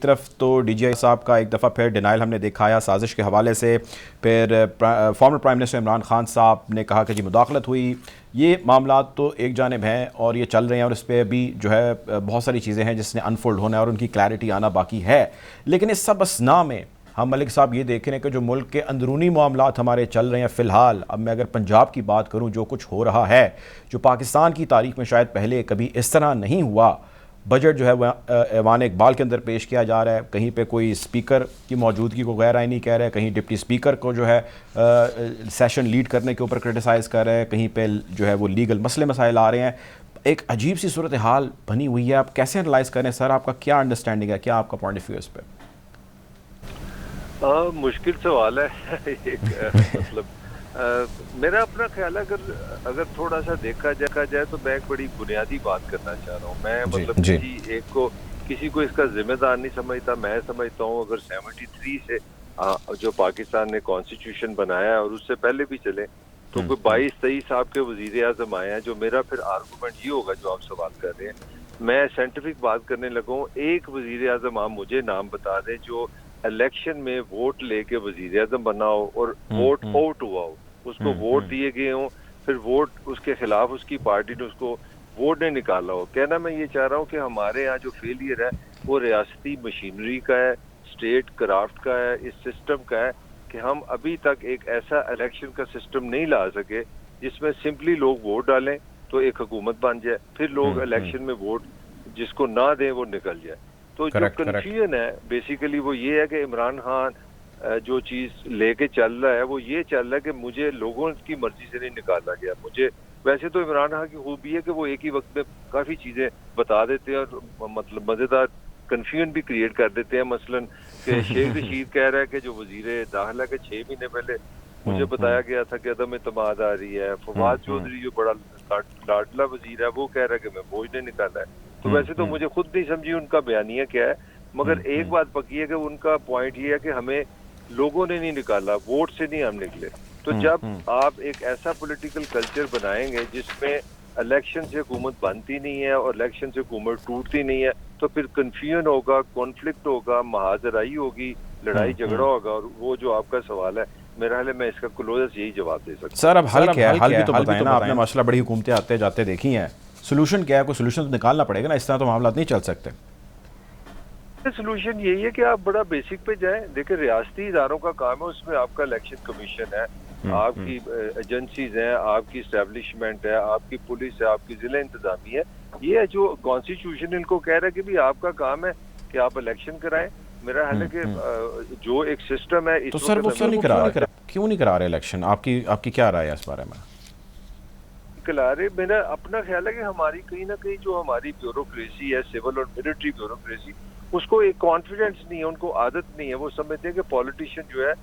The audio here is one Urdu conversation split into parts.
ایک طرف تو ڈی جی آئی صاحب کا ایک دفعہ پھر ڈینائل ہم نے دکھایا سازش کے حوالے سے، پھر former prime minister Imran Khan صاحب نے کہا کہ جی مداخلت ہوئی. یہ معاملات تو ایک جانب ہیں اور یہ چل رہے ہیں اور اس پہ ابھی جو ہے بہت ساری چیزیں ہیں جس نے انفولڈ ہونا ہے اور ان کی کلیئرٹی آنا باقی ہے. لیکن اس سب اسنا میں ہم ملک صاحب یہ دیکھ رہے ہیں کہ جو ملک کے اندرونی معاملات ہمارے چل رہے ہیں فی الحال، اب میں اگر پنجاب کی بات کروں، جو کچھ ہو رہا ہے جو پاکستان کی تاریخ میں شاید پہلے کبھی اس طرح نہیں ہوا. بجٹ جو ہے وہ ایوان اقبال کے اندر پیش کیا جا رہا ہے، کہیں پہ کوئی اسپیکر کی موجودگی کو غیر آئینی کہہ رہا ہے، کہیں ڈپٹی اسپیکر کو جو ہے سیشن لیڈ کرنے کے اوپر کرٹیسائز کر رہے ہیں، کہیں پہ جو ہے وہ لیگل مسئلے مسائل آ رہے ہیں. ایک عجیب سی صورتحال بنی ہوئی ہے. آپ کیسے انالائز کریں سر؟ آپ کا کیا انڈرسٹینڈنگ ہے، کیا آپ کا پوائنٹ آف ویو اس پہ؟ مشکل سوال ہے. مطلب میرا اپنا خیال ہے اگر تھوڑا سا دیکھا جائے تو میں ایک بڑی بنیادی بات کرنا چاہ رہا ہوں. میں مطلب کسی کو اس کا ذمہ دار نہیں سمجھتا. میں سمجھتا ہوں اگر 73 سے جو پاکستان نے کانسٹیٹیوشن بنایا ہے اور اس سے پہلے بھی چلے تو کوئی 22-23 صاحب کے وزیر اعظم آئے ہیں. جو میرا پھر آرگومنٹ یہ ہوگا جو آپ سوال کر رہے ہیں، میں سائنٹیفک بات کرنے لگا ہوں. ایک وزیر اعظم آپ مجھے نام بتا دیں جو الیکشن میں ووٹ لے کے وزیر اعظم بنا ہو اور ووٹ آؤٹ ہوا ہو، اس کو ووٹ دیے گئے ہوں، پھر ووٹ اس کے خلاف اس کی پارٹی نے اس کو ووٹ نہیں نکالا ہو. کہنا میں یہ چاہ رہا ہوں کہ ہمارے ہاں جو فیلئر ہے وہ ریاستی مشینری کا ہے، اسٹیٹ کرافٹ کا ہے، اس سسٹم کا ہے کہ ہم ابھی تک ایک ایسا الیکشن کا سسٹم نہیں لا سکے جس میں سمپلی لوگ ووٹ ڈالیں تو ایک حکومت بن جائے، پھر لوگ الیکشن میں ووٹ جس کو نہ دیں وہ نکل جائے. تو جو کنفیوژن ہے بیسیکلی وہ یہ ہے کہ عمران خان جو چیز لے کے چل رہا ہے وہ یہ چل رہا ہے کہ مجھے لوگوں کی مرضی سے نہیں نکالا گیا. مجھے ویسے تو عمران خان کی خوبی ہے کہ وہ ایک ہی وقت میں کافی چیزیں بتا دیتے ہیں اور مطلب مزیدار کنفیوژن بھی کریٹ کر دیتے ہیں. مثلاً کہ شیخ رشید کہہ رہا ہے کہ جو وزیر داخلہ کے 6 مہینے پہلے مجھے بتایا گیا تھا کہ عدم اعتماد آ رہی ہے. فواد چودھری جو بڑا لاڈلا وزیر ہے وہ کہہ رہا ہے کہ میں بوجھ نہیں نکالا ہے. تو ویسے تو مجھے خود نہیں سمجھی ان کا بیانیہ کیا ہے، مگر ایک بات پکی ہے کہ ان کا پوائنٹ یہ ہے کہ ہمیں لوگوں نے نہیں نکالا، ووٹ سے نہیں ہم نکلے. تو جب آپ ایک ایسا پولیٹیکل کلچر بنائیں گے جس میں الیکشن سے حکومت بنتی نہیں ہے اور الیکشن سے حکومت ٹوٹتی نہیں ہے تو پھر کنفیوژن ہوگا، کانفلکٹ ہوگا، محاذرائی ہوگی، لڑائی جھگڑا ہوگا. اور وہ جو آپ کا سوال ہے میرا حال ہے میں اس کا کلوزر یہی جواب دے سکتا ہوں. سر اب حل کیا ہے؟ حل بھی تو بتائیں نا. آپ نے ماشاءاللہ بڑی حکومتیں آتے جاتے دیکھی ہیں. سولوشن کیا ہے؟ کوئی سولوشن تو نکالنا پڑے گا نا، اس طرح تو معاملات نہیں چل سکتے. سولوشن یہی ہے کہ آپ بڑا بیسک پہ جائیں. دیکھیں ریاستی اداروں کا کام ہے، اس میں آپ کا الیکشن کمیشن ہے، آپ کی ایجنسیز ہیں، آپ کی اسٹیبلشمنٹ ہے، آپ کی پولیس ہے، آپ کی ضلع انتظامی ہے. یہ ہے جو کانسٹیٹیوشن ان کو کہہ رہا ہے کہ بھی آپ کا کام ہے کہ آپ الیکشن کرائیں. میرا حال ہے کہ جو ایک سسٹم ہے تو سر وہ کیوں نہیں کرا رہے الیکشن؟ آپ کی کیا رائے ہے اس بارے میں؟ میرا اپنا خیال ہے کہ ہماری کہیں نہ کہیں جو ہماری بیوروکریسی ہے، سول اور ملٹری بیوروکریسی، اس کو ایک کانفیڈنس نہیں ہے، ان کو عادت نہیں ہے. وہ سمجھتے ہیں کہ پولیٹیشین جو ہے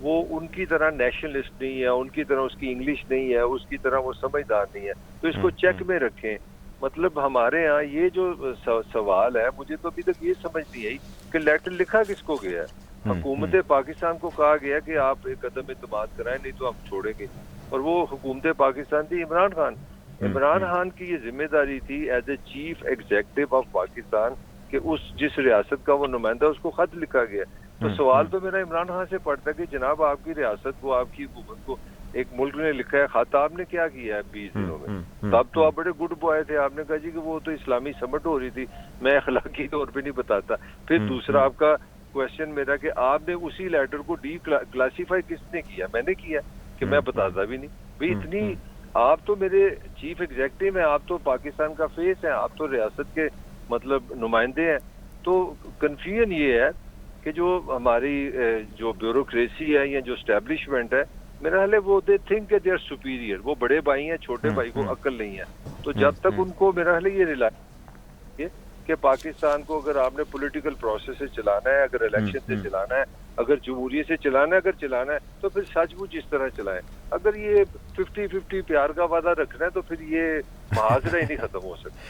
وہ ان کی طرح نیشنلسٹ نہیں ہے، ان کی طرح اس کی انگلش نہیں ہے، اس کی طرح وہ سمجھدار نہیں ہے. تو اس کو چیک میں رکھیں. مطلب ہمارے ہاں یہ جو سوال ہے مجھے تو ابھی تک یہ سمجھ نہیں آئی کہ لیٹر لکھا کس کو گیا ہے. حکومت پاکستان کو کہا گیا کہ آپ ایک عدم اعتماد کرائیں نہیں تو ہم چھوڑیں گے، اور وہ حکومت پاکستان تھی عمران خان کی یہ ذمہ داری تھی as a chief executive of Pakistan کہ جس ریاست کا وہ نمائندہ اس کو خط لکھا گیا. تو سوال تو میرا عمران خان سے پڑتا ہے کہ جناب آپ کی ریاست کو، آپ کی حکومت کو ایک ملک نے لکھا ہے خط، آپ نے کیا کیا ہے 20 دنوں میں؟ تب تو آپ بڑے گڈ بوائے تھے، آپ نے کہا جی کہ وہ تو اسلامی سمٹ ہو رہی تھی، میں اخلاقی طور پہ نہیں بتاتا. پھر دوسرا آپ کا کوشچن میرا کہ آپ نے اسی لیٹر کو ڈی کلاسیفائی کس نے کیا؟ میں نے کیا کہ میں بتاتا بھی نہیں. بھئی اتنی آپ تو میرے چیف ایگزیکٹو ہیں، آپ تو پاکستان کا فیس ہیں، آپ تو ریاست کے مطلب نمائندے ہیں. تو کنفیوژن یہ ہے کہ جو ہماری جو بیوروکریسی ہے یا جو اسٹیبلشمنٹ ہے میرا حال ہے وہ دے تھنک کہ دے آر سپیریئر. وہ بڑے بھائی ہیں، چھوٹے بھائی کو عقل نہیں ہے. تو جب تک ان کو میرا حال ہے یہ ریلائز کہ پاکستان کو اگر آپ نے پولیٹیکل پروسیس سے چلانا ہے، اگر الیکشن سے چلانا ہے، اگر جمہوریت سے چلانا ہے، اگر چلانا ہے تو پھر سچ مچ اس طرح چلائیں. اگر یہ 50-50 پیار کا وعدہ رکھنا ہے تو پھر یہ محاذرہ ہی نہیں ختم ہو سکتا.